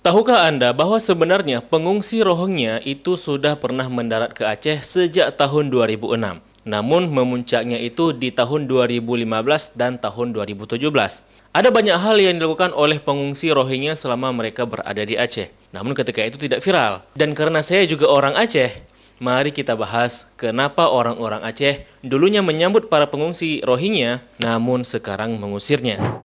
Tahukah Anda bahwa sebenarnya pengungsi Rohingya itu sudah pernah mendarat ke Aceh sejak tahun 2006? Namun memuncaknya itu di tahun 2015 dan tahun 2017. Ada banyak hal yang dilakukan oleh pengungsi Rohingya selama mereka berada di Aceh. Namun ketika itu tidak viral. Dan karena saya juga orang Aceh, mari kita bahas kenapa orang-orang Aceh dulunya menyambut para pengungsi Rohingya, namun sekarang mengusirnya.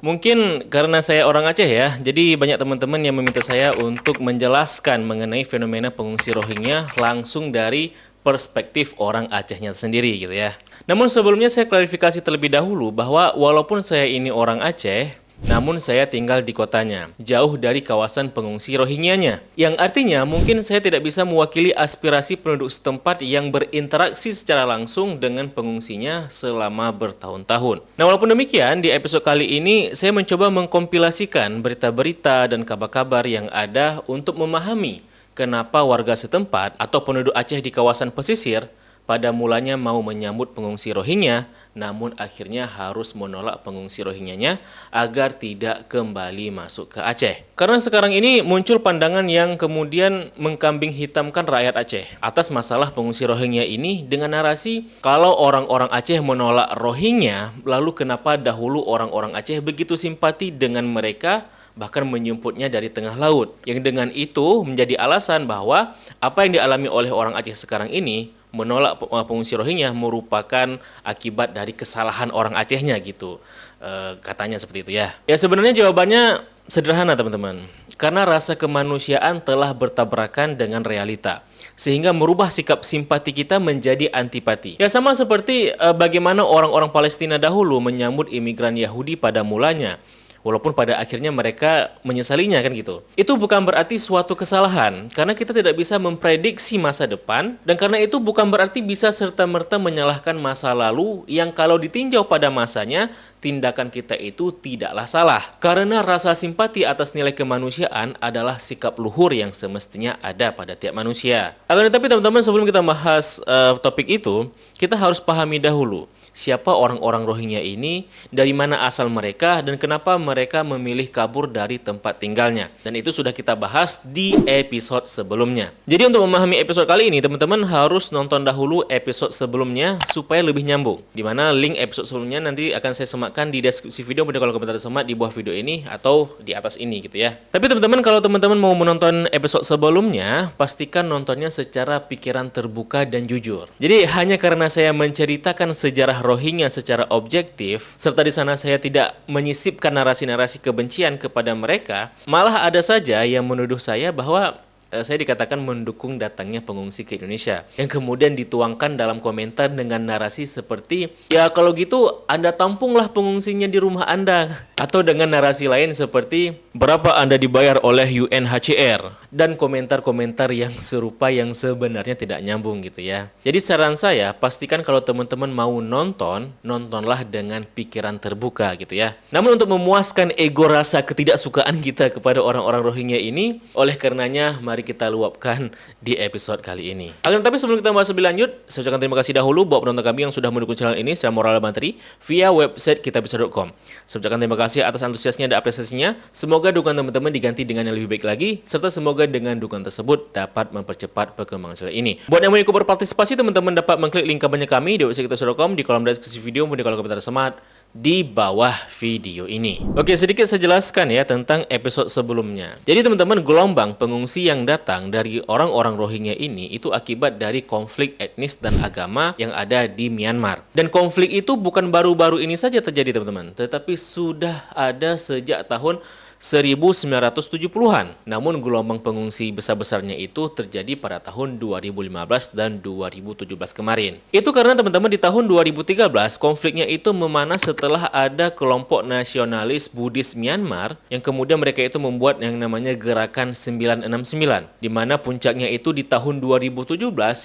Mungkin karena saya orang Aceh ya, jadi banyak teman-teman yang meminta saya untuk menjelaskan mengenai fenomena pengungsi Rohingya langsung dari perspektif orang Acehnya sendiri gitu ya. Namun sebelumnya saya klarifikasi terlebih dahulu bahwa walaupun saya ini orang Aceh, namun saya tinggal di kotanya, jauh dari kawasan pengungsi Rohingyanya. Yang artinya mungkin saya tidak bisa mewakili aspirasi penduduk setempat yang berinteraksi secara langsung dengan pengungsinya selama bertahun-tahun. Nah, walaupun demikian, di episode kali ini saya mencoba mengkompilasikan berita-berita dan kabar-kabar yang ada untuk memahami kenapa warga setempat atau penduduk Aceh di kawasan pesisir pada mulanya mau menyambut pengungsi Rohingya, namun akhirnya harus menolak pengungsi Rohingyanya agar tidak kembali masuk ke Aceh. Karena sekarang ini muncul pandangan yang kemudian mengkambing hitamkan rakyat Aceh atas masalah pengungsi Rohingya ini dengan narasi kalau orang-orang Aceh menolak Rohingya, lalu kenapa dahulu orang-orang Aceh begitu simpati dengan mereka, bahkan menjemputnya dari tengah laut. Yang dengan itu menjadi alasan bahwa apa yang dialami oleh orang Aceh sekarang ini, menolak pengungsi Rohingya, merupakan akibat dari kesalahan orang Acehnya gitu. Katanya seperti itu ya. Ya sebenarnya jawabannya sederhana teman-teman. Karena rasa kemanusiaan telah bertabrakan dengan realita, sehingga merubah sikap simpati kita menjadi antipati. Ya sama seperti bagaimana orang-orang Palestina dahulu menyambut imigran Yahudi pada mulanya. Walaupun pada akhirnya mereka menyesalinya kan gitu. Itu bukan berarti suatu kesalahan, karena kita tidak bisa memprediksi masa depan, dan karena itu bukan berarti bisa serta-merta menyalahkan masa lalu yang kalau ditinjau pada masanya, tindakan kita itu tidaklah salah. Karena rasa simpati atas nilai kemanusiaan adalah sikap luhur yang semestinya ada pada tiap manusia. Akan tetapi teman-teman, sebelum kita bahas topik itu, kita harus pahami dahulu siapa orang-orang Rohingya ini, dari mana asal mereka, dan kenapa mereka memilih kabur dari tempat tinggalnya. Dan itu sudah kita bahas di episode sebelumnya. Jadi untuk memahami episode kali ini, teman-teman harus nonton dahulu episode sebelumnya supaya lebih nyambung. Dimana link episode sebelumnya nanti akan saya sematkan di deskripsi video, mudah kalau komentar semat di bawah video ini atau di atas ini gitu ya. Tapi teman-teman, kalau teman-teman mau menonton episode sebelumnya, pastikan nontonnya secara pikiran terbuka dan jujur. Jadi hanya karena saya menceritakan sejarah Rohingya secara objektif, serta di sana saya tidak menyisipkan narasi-narasi kebencian kepada mereka, malah ada saja yang menuduh saya bahwa saya dikatakan mendukung datangnya pengungsi ke Indonesia, yang kemudian dituangkan dalam komentar dengan narasi seperti, ya kalau gitu Anda tampunglah pengungsinya di rumah Anda, atau dengan narasi lain seperti, berapa Anda dibayar oleh UNHCR, dan komentar-komentar yang serupa yang sebenarnya tidak nyambung gitu ya. Jadi saran saya, pastikan kalau teman-teman mau nonton, nontonlah dengan pikiran terbuka gitu ya. Namun untuk memuaskan ego rasa ketidaksukaan kita kepada orang-orang Rohingya ini, oleh karenanya mari kita luapkan di episode kali ini. Akan tetapi sebelum kita bahas lebih lanjut, saya ucapkan terima kasih dahulu buat penonton kami yang sudah mendukung channel ini secara moral dan materi via website kitabisa.com. Saya ucapkan terima kasih atas antusiasnya dan apresiasinya. Semoga dukungan teman-teman diganti dengan yang lebih baik lagi, serta semoga dengan dukungan tersebut dapat mempercepat perkembangan channel ini. Buat yang mau ikut berpartisipasi, teman-teman dapat mengklik link kampanye kami di website kitabisa.com di kolom deskripsi video, kemudian kalau komentar semat di bawah video ini. Oke, sedikit saya jelaskan ya tentang episode sebelumnya. Jadi teman-teman, gelombang pengungsi yang datang dari orang-orang Rohingya ini itu akibat dari konflik etnis dan agama yang ada di Myanmar. Dan konflik itu bukan baru-baru ini saja terjadi teman-teman, tetapi sudah ada sejak tahun 1970-an. Namun gelombang pengungsi besar-besarnya itu terjadi pada tahun 2015 dan 2017 kemarin. Itu karena teman-teman di tahun 2013 konfliknya itu memanas setelah ada kelompok nasionalis Buddhis Myanmar yang kemudian mereka itu membuat yang namanya Gerakan 969, di mana puncaknya itu di tahun 2017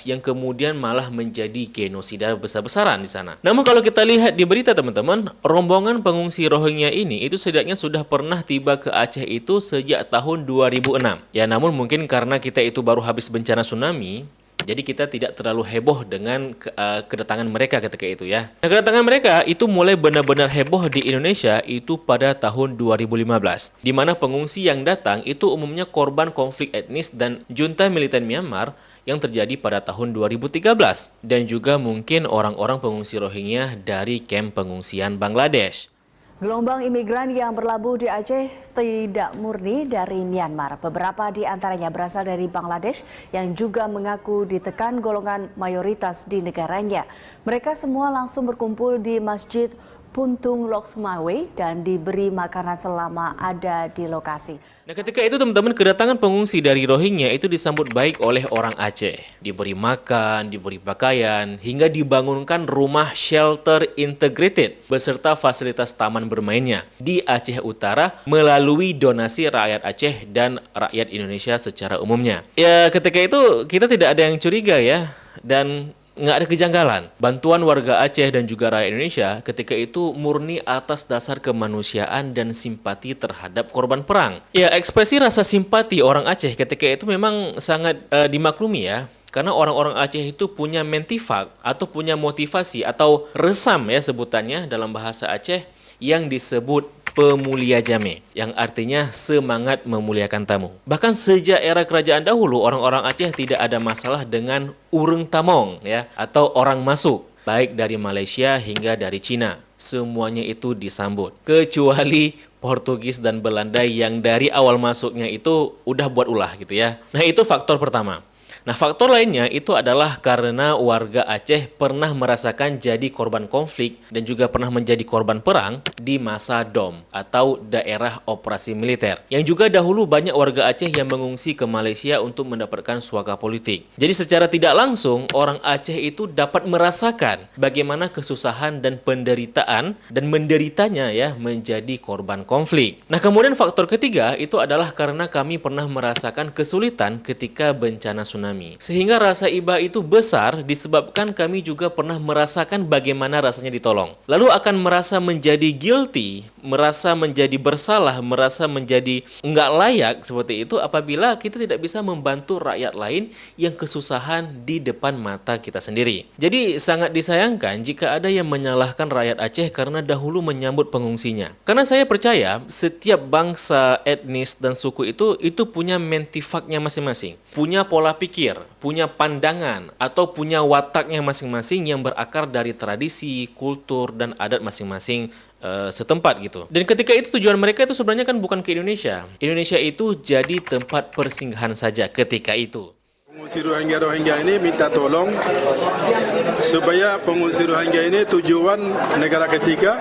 yang kemudian malah menjadi genosida besar-besaran di sana. Namun kalau kita lihat di berita teman-teman, rombongan pengungsi Rohingya ini itu setidaknya sudah pernah tiba ke Aceh itu sejak tahun 2006. Ya, namun mungkin karena kita itu baru habis bencana tsunami, jadi kita tidak terlalu heboh dengan kedatangan mereka ketika itu ya. Nah, kedatangan mereka itu mulai benar-benar heboh di Indonesia itu pada tahun 2015. Di mana pengungsi yang datang itu umumnya korban konflik etnis dan junta militer Myanmar yang terjadi pada tahun 2013. Dan juga mungkin orang-orang pengungsi Rohingya dari kamp pengungsian Bangladesh. Gelombang imigran yang berlabuh di Aceh tidak murni dari Myanmar. Beberapa di antaranya berasal dari Bangladesh yang juga mengaku ditekan golongan mayoritas di negaranya. Mereka semua langsung berkumpul di Masjid Puntung Lok Sumawe dan diberi makanan selama ada di lokasi. Nah, ketika itu teman-teman, kedatangan pengungsi dari Rohingya itu disambut baik oleh orang Aceh. Diberi makan, diberi pakaian, hingga dibangunkan rumah shelter integrated beserta fasilitas taman bermainnya di Aceh Utara melalui donasi rakyat Aceh dan rakyat Indonesia secara umumnya. Ya, ketika itu kita tidak ada yang curiga ya, dan nggak ada kejanggalan. Bantuan warga Aceh dan juga rakyat Indonesia ketika itu murni atas dasar kemanusiaan dan simpati terhadap korban perang. Ya, ekspresi rasa simpati orang Aceh ketika itu memang sangat dimaklumi ya. Karena orang-orang Aceh itu punya mentifak atau punya motivasi atau resam ya sebutannya dalam bahasa Aceh yang disebut pemulia jame, yang artinya semangat memuliakan tamu. Bahkan sejak era kerajaan dahulu, orang-orang Aceh tidak ada masalah dengan ureng tamong ya, atau orang masuk, baik dari Malaysia hingga dari Cina. Semuanya itu disambut, kecuali Portugis dan Belanda yang dari awal masuknya itu udah buat ulah gitu ya. Nah, itu faktor pertama. Nah, faktor lainnya itu adalah karena warga Aceh pernah merasakan jadi korban konflik dan juga pernah menjadi korban perang di masa DOM atau daerah operasi militer. Yang juga dahulu banyak warga Aceh yang mengungsi ke Malaysia untuk mendapatkan suaka politik. Jadi secara tidak langsung orang Aceh itu dapat merasakan bagaimana kesusahan dan penderitaan dan menderitanya ya menjadi korban konflik. Nah, kemudian faktor ketiga itu adalah karena kami pernah merasakan kesulitan ketika bencana tsunami. Sehingga rasa iba itu besar disebabkan kami juga pernah merasakan bagaimana rasanya ditolong. Lalu akan merasa menjadi guilty, merasa menjadi bersalah, merasa menjadi nggak layak seperti itu apabila kita tidak bisa membantu rakyat lain yang kesusahan di depan mata kita sendiri. Jadi sangat disayangkan jika ada yang menyalahkan rakyat Aceh karena dahulu menyambut pengungsinya. Karena saya percaya setiap bangsa, etnis, dan suku itu punya mentifaknya masing-masing. Punya pola pikir, punya pandangan, atau punya wataknya masing-masing yang berakar dari tradisi, kultur, dan adat masing-masing setempat gitu. Dan ketika itu tujuan mereka itu sebenarnya kan bukan ke Indonesia. Indonesia itu jadi tempat persinggahan saja ketika itu. Pengungsi Rohingya ini minta tolong supaya pengungsi Rohingya ini tujuan negara ketiga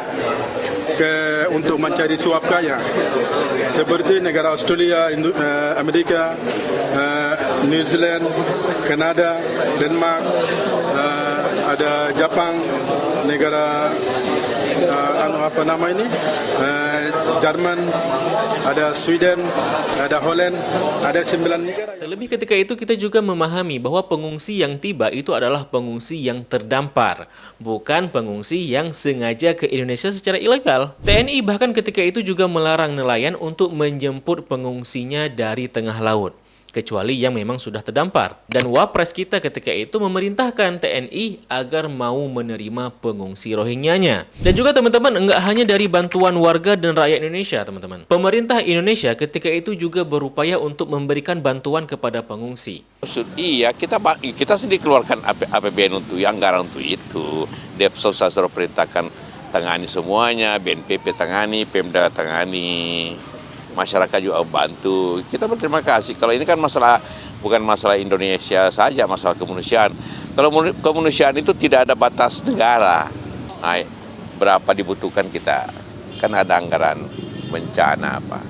untuk mencari suap kaya seperti negara Australia, Amerika, New Zealand, Kanada, Denmark, ada Jepang, negara Jerman, ada Sweden, ada Holland, ada 9 negara. Terlebih ketika itu kita juga memahami bahwa pengungsi yang tiba itu adalah pengungsi yang terdampar, bukan pengungsi yang sengaja ke Indonesia secara ilegal. TNI bahkan ketika itu juga melarang nelayan untuk menjemput pengungsinya dari tengah laut, kecuali yang memang sudah terdampar. Dan Wapres kita ketika itu memerintahkan TNI agar mau menerima pengungsi Rohingyanya. Dan juga teman-teman, enggak hanya dari bantuan warga dan rakyat Indonesia teman-teman. Pemerintah Indonesia ketika itu juga berupaya untuk memberikan bantuan kepada pengungsi. Iya, kita sendiri keluarkan APBN untuk anggaran untuk itu. Depsos saya suruh perintahkan tangani semuanya, BNPB tangani, Pemda tangani. Masyarakat juga bantu. Kita berterima kasih. Kalau ini kan bukan masalah Indonesia saja, masalah kemanusiaan. Kalau kemanusiaan itu tidak ada batas negara. Nah, berapa dibutuhkan kita? Kan ada anggaran bencana apa.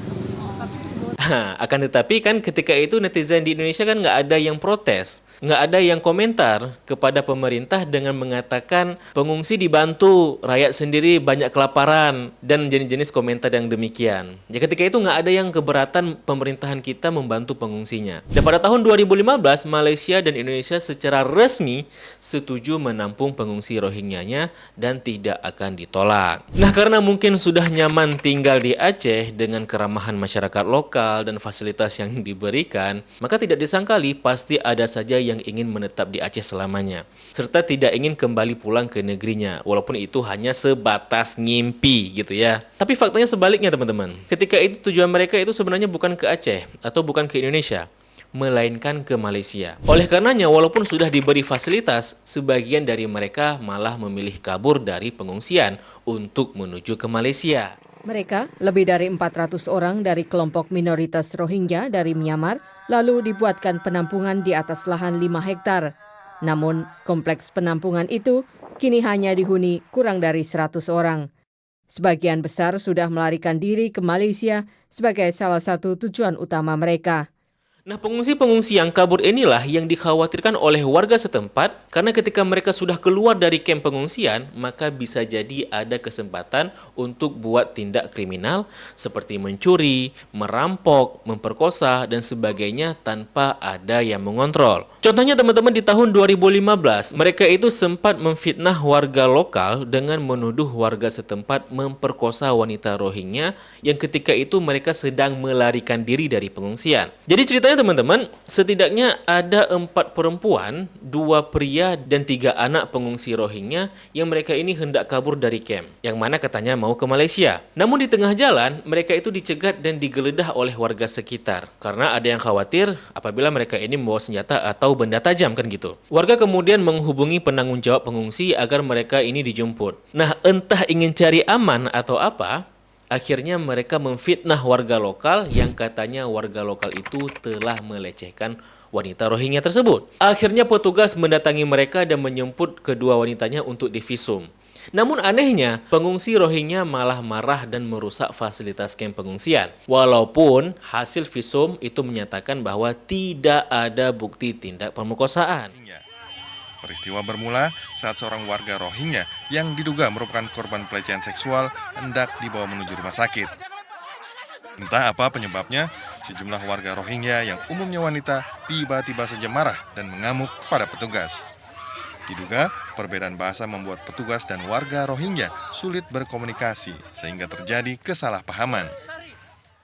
Akan tetapi kan ketika itu netizen di Indonesia kan nggak ada yang protes, nggak ada yang komentar kepada pemerintah dengan mengatakan pengungsi dibantu, rakyat sendiri banyak kelaparan, dan jenis-jenis komentar yang demikian. Ya ketika itu nggak ada yang keberatan pemerintahan kita membantu pengungsinya. Dan pada tahun 2015, Malaysia dan Indonesia secara resmi setuju menampung pengungsi Rohingya-nya dan tidak akan ditolak. Nah, karena mungkin sudah nyaman tinggal di Aceh dengan keramahan masyarakat lokal dan fasilitas yang diberikan, maka tidak disangkali pasti ada saja yang ingin menetap di Aceh selamanya, serta tidak ingin kembali pulang ke negerinya, walaupun itu hanya sebatas ngimpi gitu ya. Tapi faktanya sebaliknya teman-teman. Ketika itu tujuan mereka itu sebenarnya bukan ke Aceh atau bukan ke Indonesia, melainkan ke Malaysia. Oleh karenanya, walaupun sudah diberi fasilitas, sebagian dari mereka malah memilih kabur dari pengungsian untuk menuju ke Malaysia. Mereka, lebih dari 400 orang dari kelompok minoritas Rohingya dari Myanmar, lalu dibuatkan penampungan di atas lahan 5 hektar. Namun, kompleks penampungan itu kini hanya dihuni kurang dari 100 orang. Sebagian besar sudah melarikan diri ke Malaysia sebagai salah satu tujuan utama mereka. Nah, pengungsi-pengungsi yang kabur inilah yang dikhawatirkan oleh warga setempat karena ketika mereka sudah keluar dari kamp pengungsian, maka bisa jadi ada kesempatan untuk buat tindak kriminal seperti mencuri, merampok, memperkosa, dan sebagainya tanpa ada yang mengontrol. Contohnya teman-teman di tahun 2015, mereka itu sempat memfitnah warga lokal dengan menuduh warga setempat memperkosa wanita Rohingya yang ketika itu mereka sedang melarikan diri dari pengungsian. Jadi ceritanya teman-teman, setidaknya ada 4 perempuan, 2 pria, dan 3 anak pengungsi Rohingya yang mereka ini hendak kabur dari kamp, yang mana katanya mau ke Malaysia. Namun di tengah jalan, mereka itu dicegat dan digeledah oleh warga sekitar, karena ada yang khawatir apabila mereka ini membawa senjata atau benda tajam kan gitu. Warga kemudian menghubungi penanggung jawab pengungsi agar mereka ini dijemput. Nah, entah ingin cari aman atau apa, akhirnya mereka memfitnah warga lokal yang katanya warga lokal itu telah melecehkan wanita Rohingya tersebut. Akhirnya petugas mendatangi mereka dan menjemput kedua wanitanya untuk divisum. Namun anehnya, pengungsi Rohingya malah marah dan merusak fasilitas kamp pengungsian. Walaupun hasil visum itu menyatakan bahwa tidak ada bukti tindak pemerkosaan. Peristiwa bermula saat seorang warga Rohingya yang diduga merupakan korban pelecehan seksual hendak dibawa menuju rumah sakit. Entah apa penyebabnya, sejumlah warga Rohingya yang umumnya wanita tiba-tiba saja marah dan mengamuk pada petugas. Diduga perbedaan bahasa membuat petugas dan warga Rohingya sulit berkomunikasi sehingga terjadi kesalahpahaman.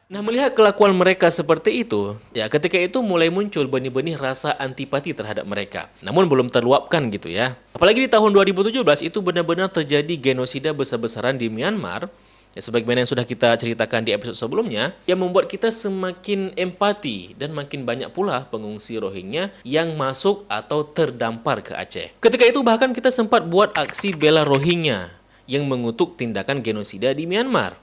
Nah, melihat kelakuan mereka seperti itu, ya ketika itu mulai muncul benih-benih rasa antipati terhadap mereka. Namun belum terluapkan gitu ya. Apalagi di tahun 2017 itu benar-benar terjadi genosida besar-besaran di Myanmar. Ya, sebagaimana yang sudah kita ceritakan di episode sebelumnya, yang membuat kita semakin empati dan makin banyak pula pengungsi Rohingya yang masuk atau terdampar ke Aceh. Ketika itu bahkan kita sempat buat aksi bela Rohingya yang mengutuk tindakan genosida di Myanmar.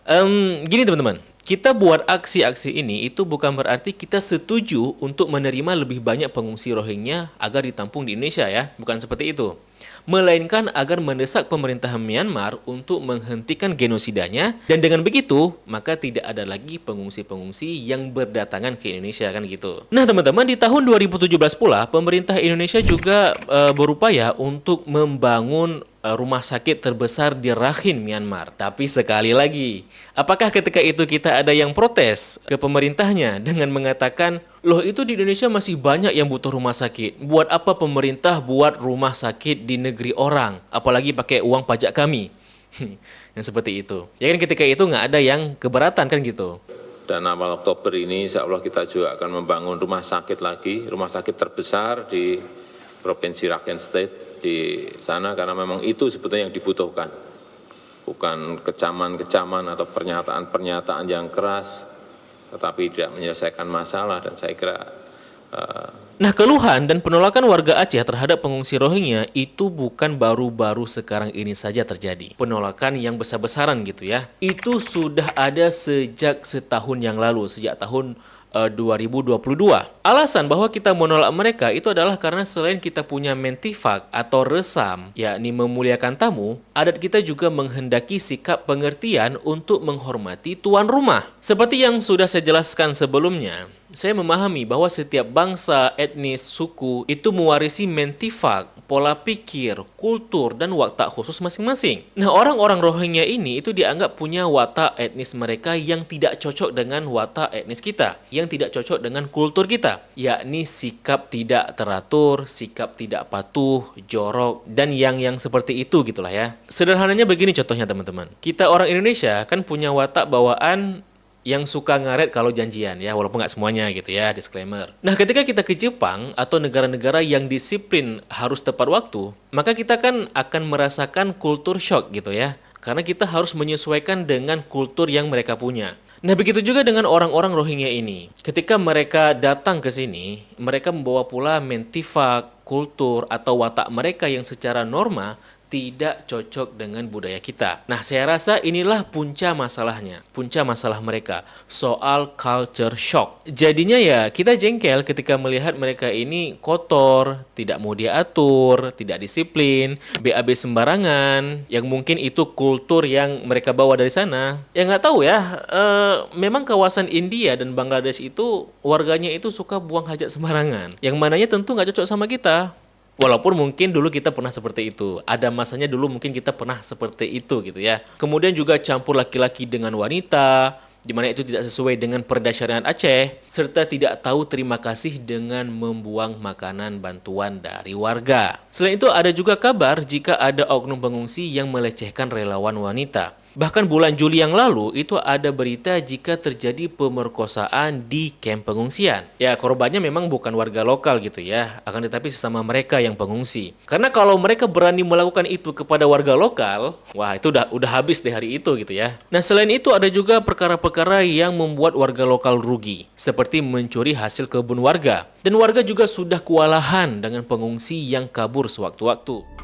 Gini teman-teman, kita buat aksi-aksi ini itu bukan berarti kita setuju untuk menerima lebih banyak pengungsi Rohingya agar ditampung di Indonesia ya, bukan seperti itu. Melainkan agar mendesak pemerintahan Myanmar untuk menghentikan genosidanya, dan dengan begitu maka tidak ada lagi pengungsi-pengungsi yang berdatangan ke Indonesia kan gitu. Nah teman-teman, di tahun 2017 pula pemerintah Indonesia juga berupaya untuk membangun rumah sakit terbesar di Rakhine, Myanmar. Tapi sekali lagi, apakah ketika itu kita ada yang protes ke pemerintahnya dengan mengatakan, loh itu di Indonesia masih banyak yang butuh rumah sakit. Buat apa pemerintah buat rumah sakit di negeri orang? Apalagi pakai uang pajak kami. Yang seperti itu. Ya kan ketika itu nggak ada yang keberatan kan gitu. Dan awal Oktober ini insya Allah kita juga akan membangun rumah sakit lagi. Rumah sakit terbesar di Provinsi Rakhine State di sana karena memang itu sebetulnya yang dibutuhkan. Bukan kecaman-kecaman atau pernyataan-pernyataan yang keras, tetapi tidak menyelesaikan masalah. Dan saya kira Nah, keluhan dan penolakan warga Aceh terhadap pengungsi Rohingya itu bukan baru-baru sekarang ini saja terjadi. Penolakan yang besar-besaran gitu ya. Itu sudah ada sejak setahun yang lalu, sejak tahun 2022. Alasan bahwa kita menolak mereka itu adalah karena selain kita punya mentifak atau resam, yakni memuliakan tamu, adat kita juga menghendaki sikap pengertian untuk menghormati tuan rumah. Seperti yang sudah saya jelaskan sebelumnya, saya memahami bahwa setiap bangsa, etnis, suku itu mewarisi mentifak, pola pikir, kultur, dan watak khusus masing-masing. Nah, orang-orang Rohingya ini itu dianggap punya watak etnis mereka yang tidak cocok dengan watak etnis kita, yang tidak cocok dengan kultur kita, yakni sikap tidak teratur, sikap tidak patuh, jorok, dan yang seperti itu gitulah ya. Sederhananya begini contohnya teman-teman. Kita orang Indonesia kan punya watak bawaan yang suka ngaret kalau janjian ya, walaupun nggak semuanya gitu ya, disclaimer. Nah, ketika kita ke Jepang atau negara-negara yang disiplin harus tepat waktu, maka kita kan akan merasakan kultur shock gitu ya, karena kita harus menyesuaikan dengan kultur yang mereka punya. Nah, begitu juga dengan orang-orang Rohingya ini. Ketika mereka datang ke sini, mereka membawa pula mentifak, kultur, atau watak mereka yang secara norma tidak cocok dengan budaya kita. Nah, saya rasa inilah punca masalahnya. Punca masalah mereka. Soal culture shock. Jadinya ya, kita jengkel ketika melihat mereka ini kotor, tidak mau diatur, tidak disiplin, BAB sembarangan, yang mungkin itu kultur yang mereka bawa dari sana. Ya nggak tahu ya, memang kawasan India dan Bangladesh itu, warganya itu suka buang hajat sembarangan. Yang mananya tentu nggak cocok sama kita. Walaupun mungkin dulu kita pernah seperti itu. Ada masanya dulu mungkin kita pernah seperti itu gitu ya. Kemudian juga campur laki-laki dengan wanita, di mana itu tidak sesuai dengan perda syariat Aceh, serta tidak tahu terima kasih dengan membuang makanan bantuan dari warga. Selain itu ada juga kabar jika ada oknum pengungsi yang melecehkan relawan wanita. Bahkan bulan Juli yang lalu itu ada berita jika terjadi pemerkosaan di kamp pengungsian. Ya, korbannya memang bukan warga lokal gitu ya, akan tetapi sesama mereka yang pengungsi. Karena kalau mereka berani melakukan itu kepada warga lokal, wah itu udah habis di hari itu gitu ya. Nah, selain itu ada juga perkara-perkara yang membuat warga lokal rugi, seperti mencuri hasil kebun warga. Dan warga juga sudah kewalahan dengan pengungsi yang kabur sewaktu-waktu.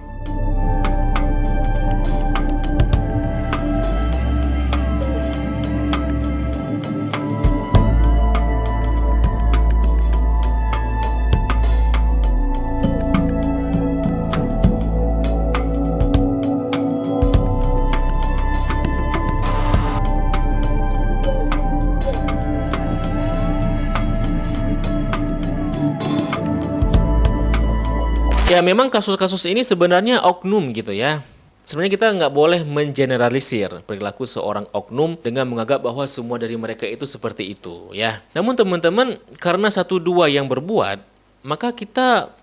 Ya, memang kasus-kasus ini sebenarnya oknum gitu ya. Sebenarnya kita nggak boleh mengeneralisir perilaku seorang oknum dengan menganggap bahwa semua dari mereka itu seperti itu ya. Namun teman-teman, karena satu dua yang berbuat, maka kita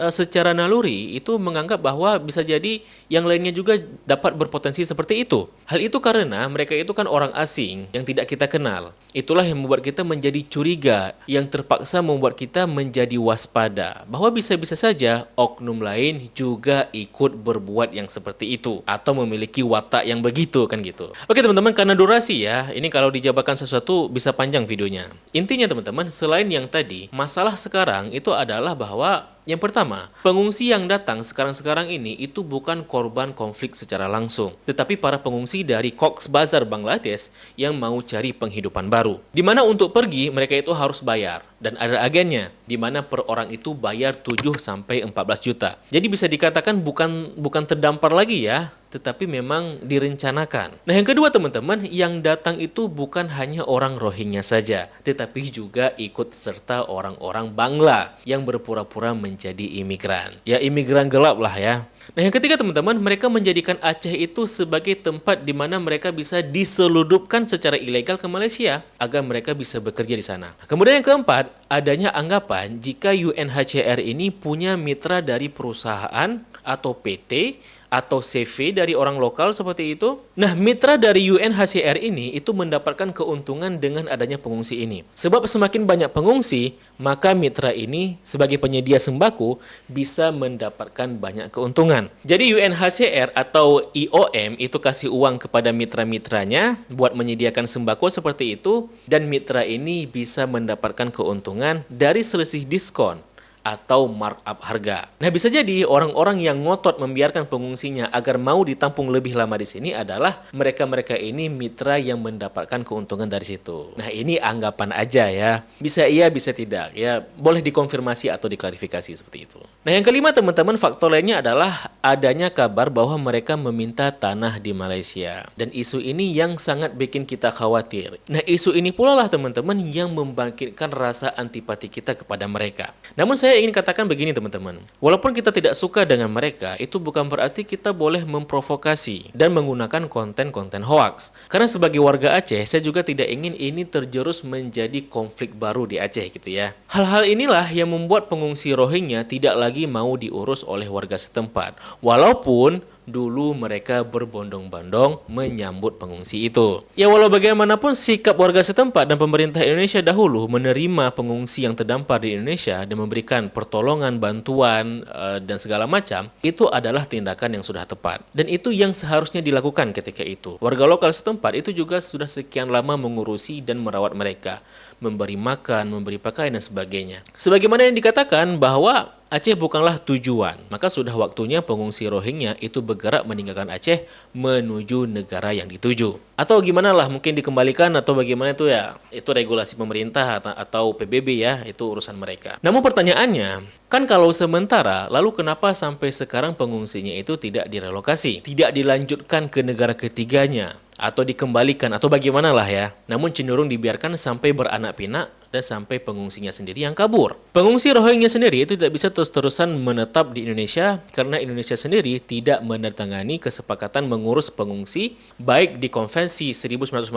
secara naluri itu menganggap bahwa bisa jadi yang lainnya juga dapat berpotensi seperti itu. Hal itu karena mereka itu kan orang asing yang tidak kita kenal. Itulah yang membuat kita menjadi curiga, yang terpaksa membuat kita menjadi waspada bahwa bisa-bisa saja oknum lain juga ikut berbuat yang seperti itu atau memiliki watak yang begitu kan gitu. Oke teman-teman, karena durasi ya, ini kalau dijabarkan sesuatu bisa panjang videonya. Intinya teman-teman, selain yang tadi, masalah sekarang itu adalah bahwa yang pertama, pengungsi yang datang sekarang-sekarang ini itu bukan korban konflik secara langsung, tetapi para pengungsi dari Cox's Bazar, Bangladesh yang mau cari penghidupan baru. Di mana untuk pergi mereka itu harus bayar dan ada agennya, di mana per orang itu bayar 7 sampai 14 juta. Jadi bisa dikatakan bukan terdampar lagi ya, tetapi memang direncanakan. Nah, yang kedua teman-teman, yang datang itu bukan hanya orang Rohingya saja, tetapi juga ikut serta orang-orang Bangla yang berpura-pura menjadi imigran. Ya, imigran gelap lah ya. Nah, yang ketiga teman-teman, mereka menjadikan Aceh itu sebagai tempat di mana mereka bisa diseludupkan secara ilegal ke Malaysia agar mereka bisa bekerja di sana. Kemudian yang keempat, adanya anggapan jika UNHCR ini punya mitra dari perusahaan atau PT atau CV dari orang lokal seperti itu. Nah, mitra dari UNHCR ini itu mendapatkan keuntungan dengan adanya pengungsi ini. Sebab semakin banyak pengungsi, maka mitra ini sebagai penyedia sembako bisa mendapatkan banyak keuntungan. Jadi UNHCR atau IOM itu kasih uang kepada mitra-mitranya buat menyediakan sembako seperti itu, dan mitra ini bisa mendapatkan keuntungan dari selisih diskon atau markup harga. Nah, bisa jadi orang-orang yang ngotot membiarkan pengungsinya agar mau ditampung lebih lama di sini adalah mereka-mereka ini mitra yang mendapatkan keuntungan dari situ. Nah, ini anggapan aja ya. Bisa iya, bisa tidak. Ya, boleh dikonfirmasi atau diklarifikasi seperti itu. Nah, yang kelima teman-teman, faktor lainnya adalah adanya kabar bahwa mereka meminta tanah di Malaysia. Dan isu ini yang sangat bikin kita khawatir. Nah, isu ini pula lah teman-teman yang membangkitkan rasa antipati kita kepada mereka. Namun saya ingin katakan begini teman-teman, walaupun kita tidak suka dengan mereka, itu bukan berarti kita boleh memprovokasi dan menggunakan konten-konten hoaks. Karena sebagai warga Aceh, saya juga tidak ingin ini terjerus menjadi konflik baru di Aceh gitu ya. Hal-hal inilah yang membuat pengungsi Rohingya tidak lagi mau diurus oleh warga setempat. Walaupun dulu mereka berbondong-bondong menyambut pengungsi itu. Ya walau bagaimanapun sikap warga setempat dan pemerintah Indonesia dahulu menerima pengungsi yang terdampar di Indonesia dan memberikan pertolongan, bantuan, dan segala macam, itu adalah tindakan yang sudah tepat. Dan itu yang seharusnya dilakukan ketika itu. Warga lokal setempat itu juga sudah sekian lama mengurusi dan merawat mereka, memberi makan, memberi pakaian, dan sebagainya. Sebagaimana yang dikatakan bahwa Aceh bukanlah tujuan, maka sudah waktunya pengungsi Rohingya itu bergerak meninggalkan Aceh menuju negara yang dituju. Atau gimana lah, mungkin dikembalikan atau bagaimana itu ya, itu regulasi pemerintah atau PBB ya, itu urusan mereka. Namun pertanyaannya, kan kalau sementara, lalu kenapa sampai sekarang pengungsinya itu tidak direlokasi, tidak dilanjutkan ke negara ketiganya, atau dikembalikan, atau bagaimana lah ya. Namun cenderung dibiarkan sampai beranak pinak dan sampai pengungsinya sendiri yang kabur. Pengungsi Rohingya sendiri itu tidak bisa terus-terusan menetap di Indonesia karena Indonesia sendiri tidak menandatangani kesepakatan mengurus pengungsi baik di Konvensi 1951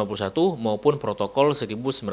maupun Protokol 1967.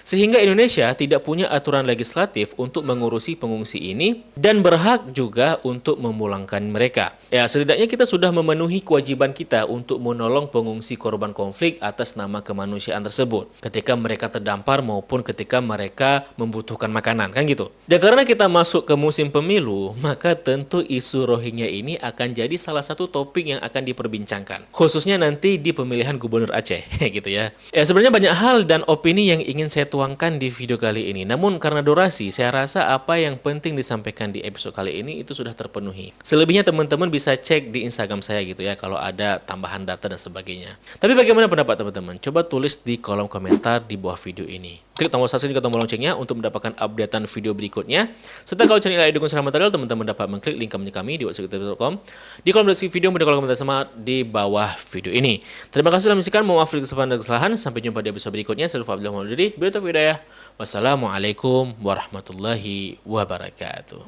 Sehingga Indonesia tidak punya aturan legislatif untuk mengurusi pengungsi ini dan berhak juga untuk memulangkan mereka. Ya, setidaknya kita sudah memenuhi kewajiban kita untuk menolong pengungsi korban konflik atas nama kemanusiaan tersebut ketika mereka terdampar maupun ketika mereka membutuhkan makanan, kan gitu. Dan karena kita masuk ke musim pemilu, maka tentu isu Rohingya ini akan jadi salah satu topik yang akan diperbincangkan, khususnya nanti di pemilihan gubernur Aceh, gitu ya. Ya, sebenarnya banyak hal dan opini yang ingin saya tuangkan di video kali ini. Namun karena durasi, saya rasa apa yang penting disampaikan di episode kali ini itu sudah terpenuhi. Selebihnya teman-teman bisa cek di Instagram saya gitu ya, kalau ada tambahan data dan sebagainya. Tapi bagaimana pendapat teman-teman? Coba tulis di kolom komentar di bawah video ini. Klik tombol subscribe dan tombol loncengnya untuk mendapatkan updatean video berikutnya. Serta kalau channel ini dukung secara material, teman-teman dapat mengklik link kami di website.com di kolom deskripsi video, di kolom komentar sama di bawah video ini. Terima kasih telah menyaksikan. Maaf jika kesalahan dan kesalahan. Sampai jumpa di episode berikutnya. Saya Lutfi Abdullah Mauludi. Bila hidayah. Wassalamualaikum warahmatullahi wabarakatuh.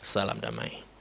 Salam damai.